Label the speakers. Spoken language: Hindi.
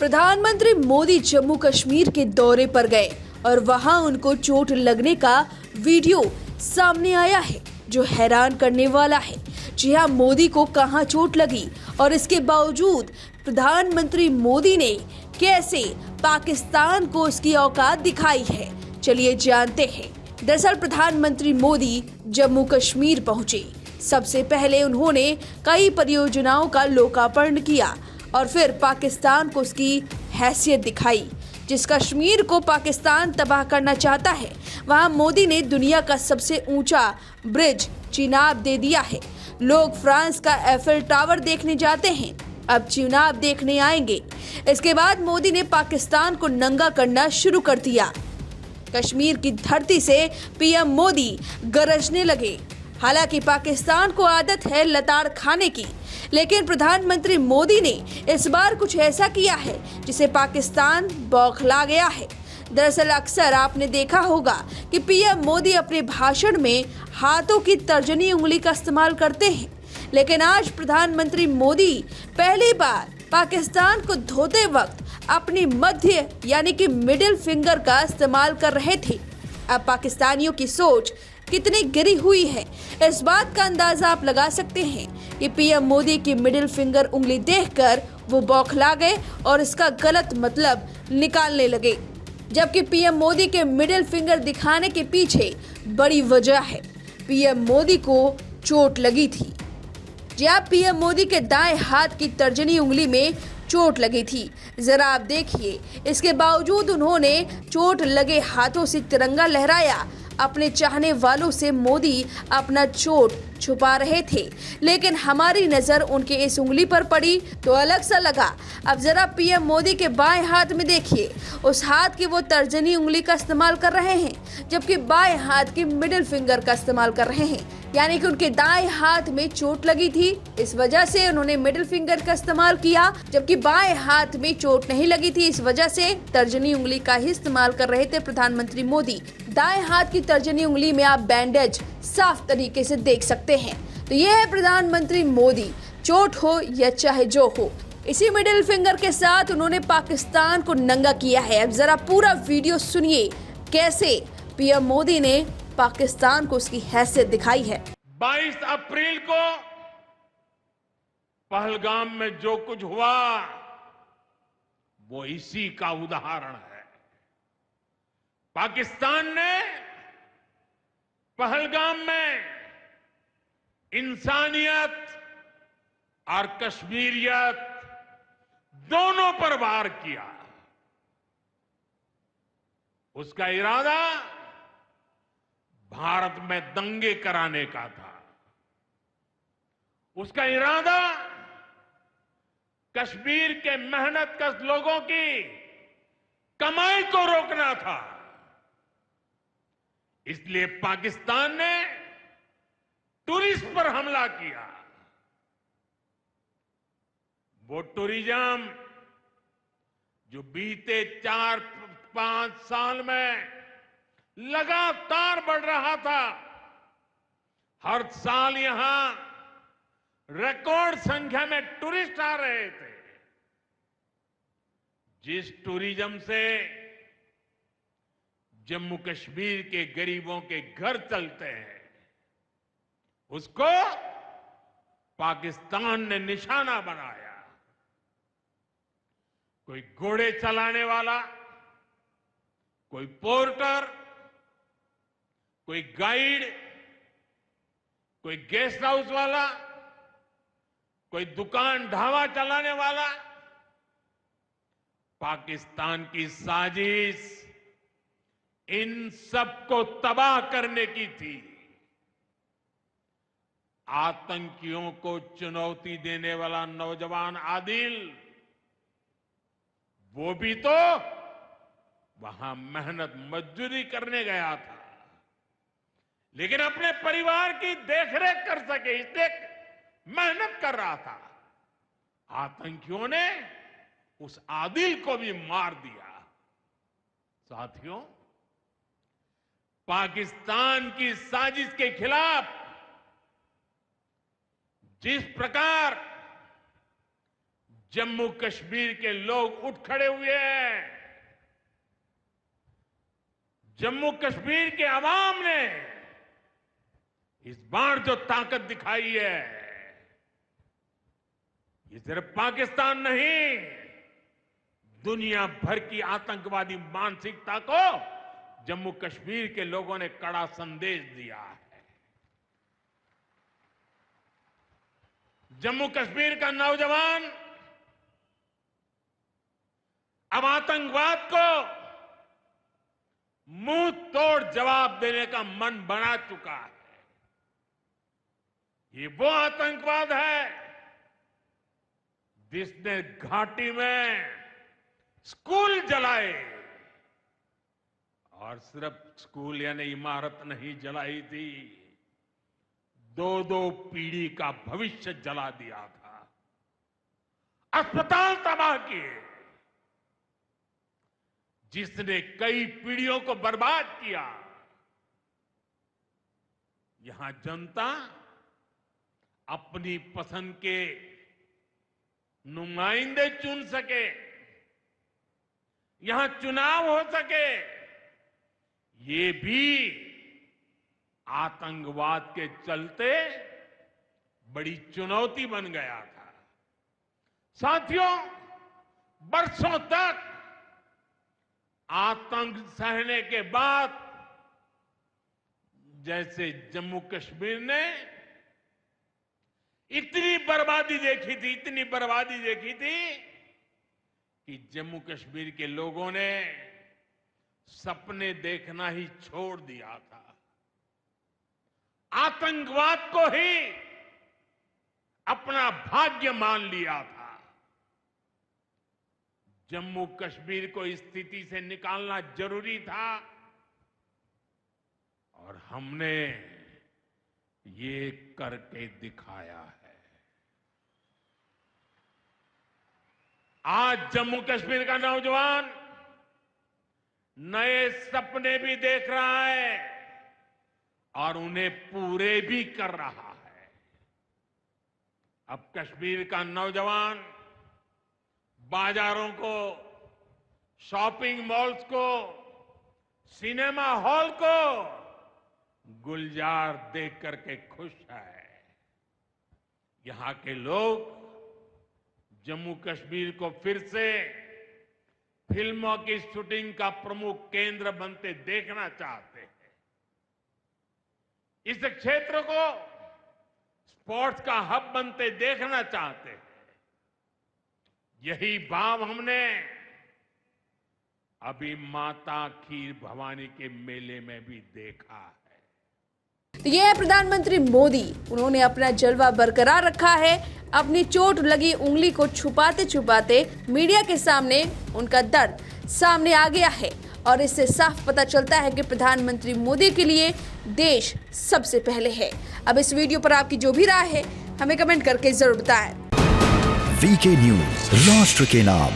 Speaker 1: प्रधानमंत्री मोदी जम्मू कश्मीर के दौरे पर गए और वहां उनको चोट लगने का वीडियो सामने आया है जो हैरान करने वाला है। जी हां, मोदी को कहां चोट लगी और इसके बावजूद प्रधानमंत्री मोदी ने कैसे पाकिस्तान को उसकी औकात दिखाई है, चलिए जानते हैं। दरअसल प्रधानमंत्री मोदी जम्मू कश्मीर पहुंचे। सबसे पहले उन्होंने कई परियोजनाओं का लोकार्पण किया और फिर पाकिस्तान को उसकी हैसियत दिखाई। जिस कश्मीर को पाकिस्तान तबाह करना चाहता है, वहां मोदी ने दुनिया का सबसे ऊंचा ब्रिज चिनाब दे दिया है। लोग फ्रांस का एफिल टावर देखने जाते हैं, अब चिनाब देखने आएंगे। इसके बाद मोदी ने पाकिस्तान को नंगा करना शुरू कर दिया। कश्मीर की धरती से पीएम मोदी गरजने लगे। हालांकि पाकिस्तान को आदत है लताड़ खाने की, लेकिन प्रधानमंत्री मोदी ने इस बार कुछ ऐसा किया है जिसे पाकिस्तान बौखला गया है। दरअसल अक्सर आपने देखा होगा कि पीएम मोदी अपने भाषण में हाथों की तर्जनी उंगली का इस्तेमाल करते हैं, लेकिन आज प्रधानमंत्री मोदी पहली बार पाकिस्तान को धोते वक्त अपनी मध्य यानी कि मिडिल फिंगर का इस्तेमाल कर रहे थे। अब पाकिस्तानियों की सोच कितनी गिरी हुई है, इस बात का अंदाजा आप लगा सकते हैं कि पीएम मोदी की मिडिल फिंगर उंगली देखकर वो बौखला गए और इसका गलत मतलब निकालने लगे। जबकि पीएम मोदी के मिडिल फिंगर दिखाने के पीछे बड़ी वजह है। पीएम मोदी को चोट लगी थी। जी आप पीएम मोदी के दाएं हाथ की तर्जनी उंगली में चोट लगी थी। जरा आप देखिए, इसके बावजूद उन्होंने चोट लगे हाथों से तिरंगा लहराया। अपने चाहने वालों से मोदी अपना चोट छुपा रहे थे, लेकिन हमारी नजर उनके इस उंगली पर पड़ी तो अलग सा लगा। अब जरा पीएम मोदी के बाएं हाथ में देखिए, उस हाथ की वो तर्जनी उंगली का इस्तेमाल कर रहे हैं, जबकि बाएं हाथ की मिडिल फिंगर का इस्तेमाल कर रहे हैं। यानी कि उनके दाएं हाथ में चोट लगी थी, इस वजह से उन्होंने मिडिल फिंगर का इस्तेमाल किया, जबकि बाएं हाथ में चोट नहीं लगी थी, इस वजह से तर्जनी उंगली का ही इस्तेमाल कर रहे थे प्रधानमंत्री मोदी। दाएं हाथ की तर्जनी उंगली में आप बैंडेज साफ तरीके से देख सकते हैं। तो ये है प्रधानमंत्री मोदी, चोट हो या चाहे जो हो, इसी मिडिल फिंगर के साथ उन्होंने पाकिस्तान को नंगा किया है। अब जरा पूरा वीडियो सुनिए कैसे पीएम मोदी ने पाकिस्तान को उसकी हैसियत दिखाई है।
Speaker 2: 22 अप्रैल को पहलगाम में जो कुछ हुआ वो इसी का उदाहरण है। पाकिस्तान ने पहलगाम में इंसानियत और कश्मीरियत दोनों पर वार किया। उसका इरादा भारत में दंगे कराने का था। उसका इरादा कश्मीर के मेहनतकश लोगों की कमाई को रोकना था। इसलिए पाकिस्तान ने टूरिस्ट पर हमला किया। वो टूरिज्म जो बीते 4-5 साल में लगातार बढ़ रहा था, हर साल यहां रिकॉर्ड संख्या में टूरिस्ट आ रहे थे। जिस टूरिज्म से जम्मू कश्मीर के गरीबों के घर चलते हैं, उसको पाकिस्तान ने निशाना बनाया। कोई घोड़े चलाने वाला, कोई पोर्टर, कोई गाइड, कोई गेस्ट हाउस वाला, कोई दुकान ढाबा चलाने वाला, पाकिस्तान की साजिश इन सबको तबाह करने की थी। आतंकियों को चुनौती देने वाला नौजवान आदिल, वो भी तो वहां मेहनत मजदूरी करने गया था, लेकिन अपने परिवार की देखरेख कर सके इसलिए मेहनत कर रहा था। आतंकियों ने उस आदिल को भी मार दिया। साथियों, पाकिस्तान की साजिश के खिलाफ जिस प्रकार जम्मू कश्मीर के लोग उठ खड़े हुए हैं। जम्मू कश्मीर के अवाम ने इस बार जो ताकत दिखाई है, ये सिर्फ पाकिस्तान नहीं, दुनिया भर की आतंकवादी मानसिकता को जम्मू कश्मीर के लोगों ने कड़ा संदेश दिया है। जम्मू कश्मीर का नौजवान अब आतंकवाद को मुंह तोड़ जवाब देने का मन बना चुका है। ये वो आतंकवाद है जिसने घाटी में स्कूल जलाए, और सिर्फ स्कूल यानी इमारत नहीं जलाई थी, 2-2 पीढ़ी का भविष्य जला दिया था, अस्पताल तबाह किए, जिसने कई पीढ़ियों को बर्बाद किया। यहां जनता अपनी पसंद के नुमाइंदे चुन सके, यहां चुनाव हो सके, ये भी आतंकवाद के चलते बड़ी चुनौती बन गया था। साथियों, बरसों तक आतंक सहने के बाद जैसे जम्मू कश्मीर ने इतनी बर्बादी देखी थी कि जम्मू कश्मीर के लोगों ने सपने देखना ही छोड़ दिया था। आतंकवाद को ही अपना भाग्य मान लिया था। जम्मू कश्मीर को इस स्थिति से निकालना जरूरी था, और हमने ये करके दिखाया है। आज जम्मू कश्मीर का नौजवान नए सपने भी देख रहा है और उन्हें पूरे भी कर रहा है। अब कश्मीर का नौजवान बाजारों को, शॉपिंग मॉल्स को, सिनेमा हॉल को गुलजार देख करके खुश है। यहां के लोग जम्मू कश्मीर को फिर से फिल्मों की शूटिंग का प्रमुख केंद्र बनते देखना चाहते हैं। इस क्षेत्र को स्पोर्ट्स का हब बनते देखना चाहते हैं। यही भाव हमने अभी माता खीर भवानी के मेले में भी देखा है।
Speaker 1: ये है प्रधानमंत्री मोदी। उन्होंने अपना जलवा बरकरार रखा है। अपनी चोट लगी उंगली को छुपाते छुपाते मीडिया के सामने उनका दर्द सामने आ गया है, और इससे साफ पता चलता है कि प्रधानमंत्री मोदी के लिए देश सबसे पहले है। अब इस वीडियो पर आपकी जो भी राय है हमें कमेंट करके जरूर बताएं।
Speaker 3: वीके न्यूज, राष्ट्र के नाम।